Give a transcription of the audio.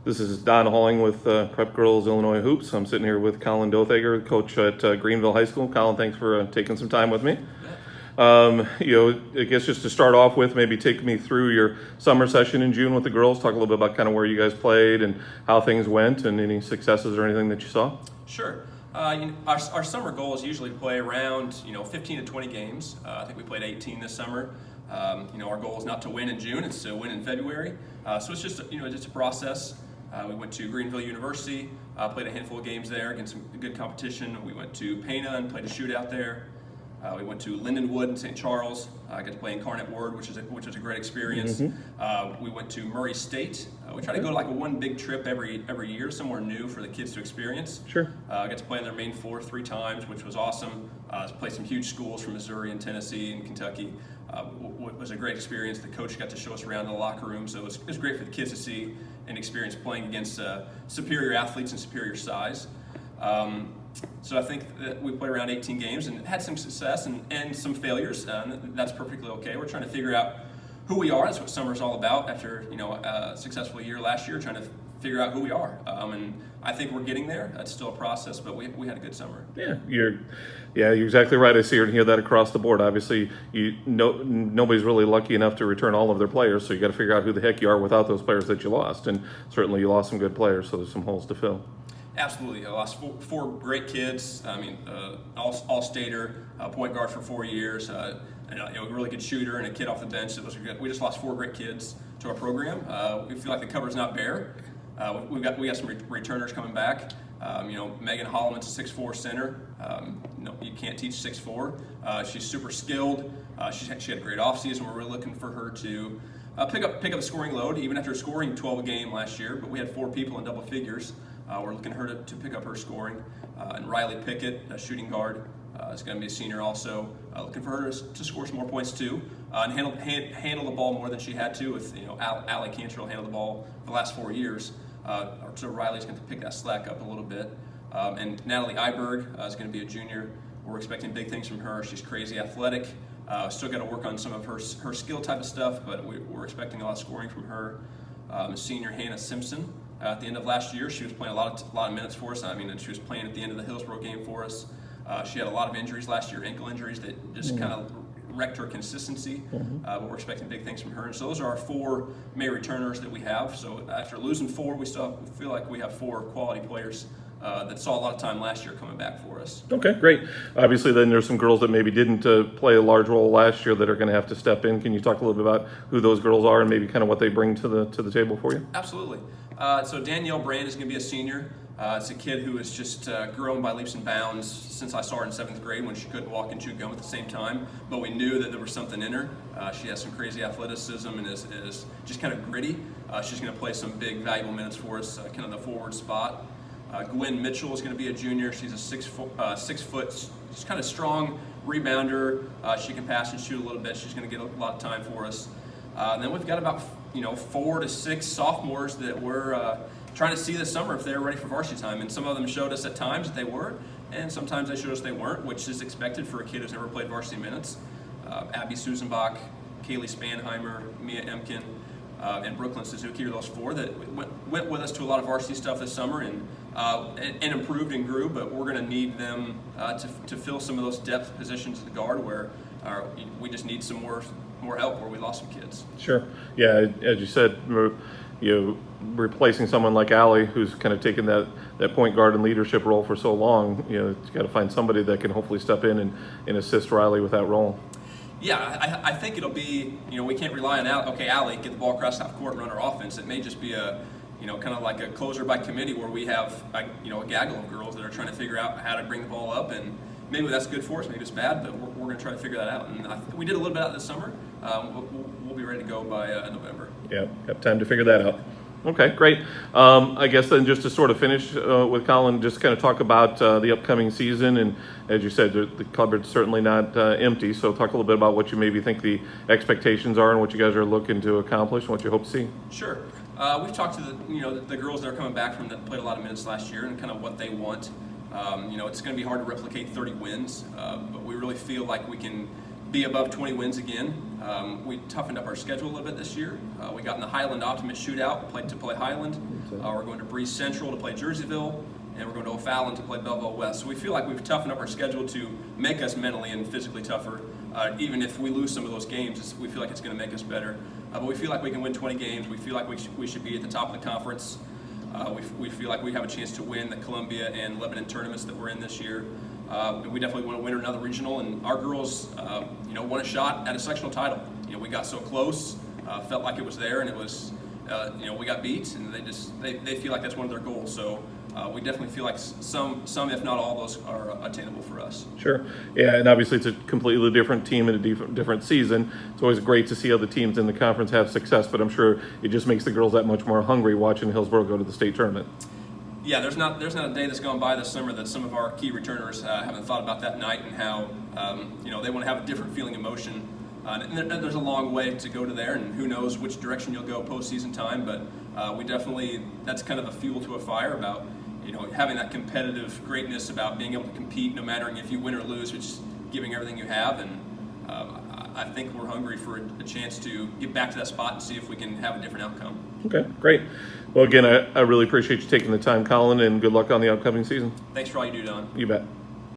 This is Don Halling with Prep Girls Illinois Hoops. I'm sitting here with Kolin Dothager, coach at Greenville High School. Kolin, thanks for taking some time with me. I guess just to start off with, maybe take me through your summer session in June with the girls. Talk a little bit about kind of where you guys played and how things went, and any successes or anything that you saw. Sure. Our summer goal is usually to play around 15 to 20 games. I think we played 18 this summer. Our goal is not to win in June; it's to win in February. So it's just just a process. We went to Greenville University, played a handful of games there against some good competition. We went to Pana and played a shootout there. We went to Lindenwood in St. Charles. I got to play Incarnate Word, which was a great experience. Mm-hmm. We went to Murray State. We try to go to like a one big trip every year, somewhere new for the kids to experience. Sure. I got to play on their main floor 3 times, which was awesome. Played some huge schools from Missouri and Tennessee and Kentucky. It was a great experience. The coach got to show us around the locker room, so it was great for the kids to see and experience playing against superior athletes and superior size. So I think that we played around 18 games and had some success and some failures. That's perfectly okay. We're trying to figure out who we are. That's what summer's all about. After a successful year last year, trying to figure out who we are. And I think we're getting there. It's still a process, but we had a good summer. Yeah, you're exactly right. I see and hear that across the board. Obviously, nobody's really lucky enough to return all of their players, so you got to figure out who the heck you are without those players that you lost. And certainly, you lost some good players, so there's some holes to fill. Absolutely. I lost four great kids. All-stater, point guard for 4 years, a really good shooter, and a kid off the bench that was good. We just lost 4 great kids to our program. We feel like the cover's not bare. We got some returners coming back. Megan Holloman's a 6'4" center. You can't teach 6'4". She's super skilled. She had a great offseason. We're really looking for her to pick up the scoring load, even after scoring 12 a game last year. But we had 4 people in double figures. We're looking for her to pick up her scoring. And Riley Pickett, a shooting guard, is going to be a senior also. Looking for her to score some more points too, and handle the ball more than she had to. With Allie Cantrell handled the ball for the last 4 years. So Riley's going to pick that slack up a little bit. And Natalie Iberg is going to be a junior. We're expecting big things from her. She's crazy athletic. Still got to work on some of her skill type of stuff, but we're expecting a lot of scoring from her. Senior Hannah Simpson. At the end of last year, she was playing a lot of minutes for us. She was playing at the end of the Hillsborough game for us. She had a lot of injuries last year, ankle injuries that just kind of wrecked her consistency. But we're expecting big things from her. And so those are our 4 May returners that we have. So after losing 4, we still feel like we have 4 quality players that saw a lot of time last year coming back for us. Okay, great. Obviously, then there's some girls that maybe didn't play a large role last year that are going to have to step in. Can you talk a little bit about who those girls are and maybe kind of what they bring to the table for you? Absolutely. So Danielle Brand is going to be a senior. It's a kid who has just grown by leaps and bounds since I saw her in 7th grade when she couldn't walk and chew gum at the same time. But we knew that there was something in her. She has some crazy athleticism and is just kind of gritty. She's going to play some big, valuable minutes for us, kind of the forward spot. Gwen Mitchell is going to be a junior. She's a 6 foot, she's kind of strong rebounder. She can pass and shoot a little bit. She's going to get a lot of time for us. And then we've got about 4 to 6 sophomores that we're trying to see this summer if they're ready for varsity time. And some of them showed us at times that they were, and sometimes they showed us they weren't, which is expected for a kid who's never played varsity minutes. Abby Susanbach, Kaylee Spanheimer, Mia Emkin, and Brooklyn Suzuki are those 4 that went with us to a lot of varsity stuff this summer and improved and grew, but we're going to need them to fill some of those depth positions at the guard where we just need some more help where we lost some kids. Sure. Yeah, as you said, replacing someone like Allie, who's kind of taken that point guard and leadership role for so long, you got to find somebody that can hopefully step in and assist Riley with that role. Yeah, I think it'll be, we can't rely on Allie, get the ball across half court and run our offense. It may just be kind of like a closer by committee where we have, a gaggle of girls that are trying to figure out how to bring the ball up. And maybe that's good for us, maybe it's bad, but we're going to try to figure that out. And we did a little bit out this summer. We'll be ready to go by November. Yeah, have time to figure that out. Okay, great. I guess then just to sort of finish with Kolin, just kind of talk about the upcoming season. And as you said, the cupboard's certainly not empty. So talk a little bit about what you maybe think the expectations are and what you guys are looking to accomplish and what you hope to see. Sure. We've talked to the girls that are coming back from that played a lot of minutes last year and kind of what they want. It's going to be hard to replicate 30 wins, but we really feel like we can be above 20 wins again. We toughened up our schedule a little bit this year. We got in the Highland Optimist Shootout to play Highland. We're going to Breeze Central to play Jerseyville, and we're going to O'Fallon to play Belleville West. So we feel like we've toughened up our schedule to make us mentally and physically tougher. Even if we lose some of those games, we feel like it's going to make us better. But we feel like we can win 20 games. We feel like we should be at the top of the conference. We feel like we have a chance to win the Columbia and Lebanon tournaments that we're in this year. We definitely want to win another regional, and our girls, won a shot at a sectional title. We got so close, felt like it was there, and it was, we got beat, and they feel like that's one of their goals. So we definitely feel like some, if not all, those are attainable for us. Sure. Yeah, and obviously it's a completely different team and a different season. It's always great to see other teams in the conference have success, but I'm sure it just makes the girls that much more hungry watching Hillsborough go to the state tournament. Yeah, there's not a day that's gone by this summer that some of our key returners haven't thought about that night and how they want to have a different feeling emotion. And there's a long way to go to there, and who knows which direction you'll go postseason time. But we definitely, that's kind of a fuel to a fire about having that competitive greatness, about being able to compete no matter if you win or lose, which is giving everything you have. And I think we're hungry for a chance to get back to that spot and see if we can have a different outcome. Okay, great. Well, again, I really appreciate you taking the time, Colin, and good luck on the upcoming season. Thanks for all you do, Don. You bet.